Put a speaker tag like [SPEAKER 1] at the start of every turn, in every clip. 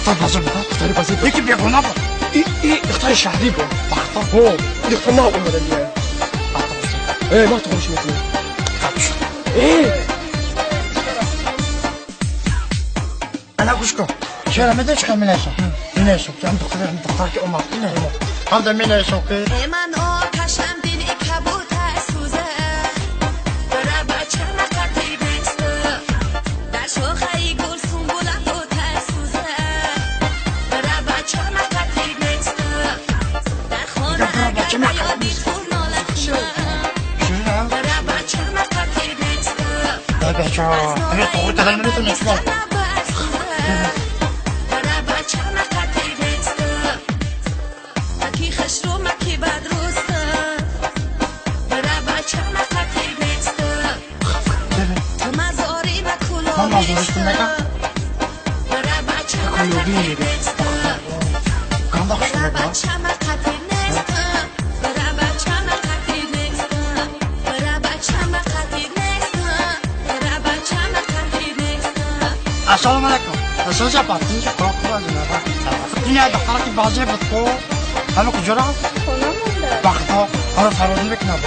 [SPEAKER 1] اختار بازار بده اختاری بازی بده
[SPEAKER 2] یکی بیگونه بود
[SPEAKER 1] اختار شهری بود
[SPEAKER 2] بختا
[SPEAKER 1] هو اختار ما اون مدلی ما تخونش میکنی
[SPEAKER 2] انا گوش کن چرا میدونش که مینشم که هم دختر که اومد هم در مینشم که
[SPEAKER 3] من آتشم دل کبوتر سوزه برای بچه نقطعی بسته در شاخه گل سنبولم بوتر سوزه برای بچه نقطعی بسته در خانه اگر بیادی خون ناله خونه برای بچه نقطعی بسته
[SPEAKER 2] ای بچه ها همه قوت دل نمیتونه شما
[SPEAKER 3] برای بچه نقطعی بسته مکی خش رو مکی بد روسته برای بچه نقطعی بسته تو مزاری و
[SPEAKER 2] من مزارشتون نگم
[SPEAKER 3] برای بچه نقطعی بسته
[SPEAKER 2] کام داخش
[SPEAKER 3] برای
[SPEAKER 2] نگم
[SPEAKER 3] بچه نقطعی نسته برای بچه نقطعی نسته برای بچه نقطعی نسته برای بچه نقطعی نسته
[SPEAKER 2] السلام علیکم اصلا جبت اینجا کار خوب از این دختر که بازی بود کو همه کجا رفت بختا حالا فرازی بکنه با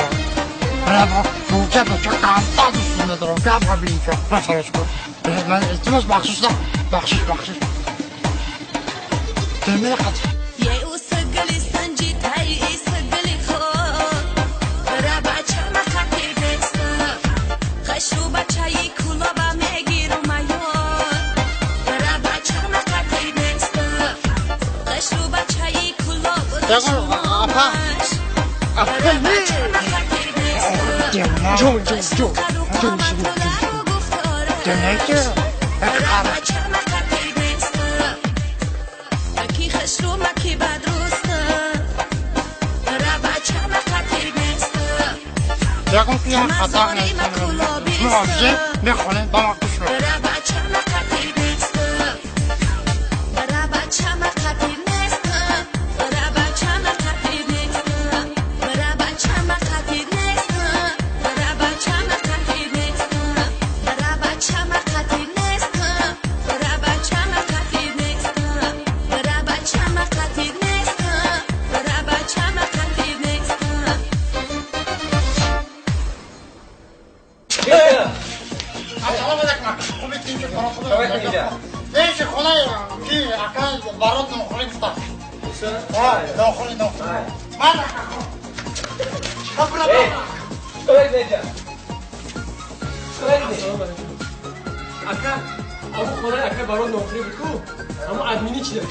[SPEAKER 2] روکه بچه کمتا دوستون ندارم که هم ببینیم که فرش کن من التماس بخشش ترمینه قد
[SPEAKER 3] یه او سگلی سنجی تایی سگلی خود برای بچه نقطعی بسته خش رو بچه‌ی کلا با میگیر و میاد برای بچه نقطعی بسته خش رو بچه‌ی کلا با دشمنش برای بچه نقطعی بسته
[SPEAKER 1] جون
[SPEAKER 2] دنیا که
[SPEAKER 3] برای بچه نقطعی بسته مکی خش رو مکی بد روسته برای بچه نقطعی بسته
[SPEAKER 2] یکم توی خطا نیستم مواجه بخونیم با ما کش رو
[SPEAKER 3] برای بچه نقطعی بسته برای بچه نقطعی نسته برای بچه نقطعی نسته برای بچه نقطعی نسته برای بچه نقطعی نسته برای بچه نقطعی نسته برای بچه نقطعی نسته برای بچه نقطعی نسته برای بچه نقطعی نسته
[SPEAKER 2] السلام علیکم خوبی که کار خوبه نه خونه کی اکل برات نخوری گفت نخوری من
[SPEAKER 1] اما خونه اکا برای نوکری بود کو اما ادمینی چی داری؟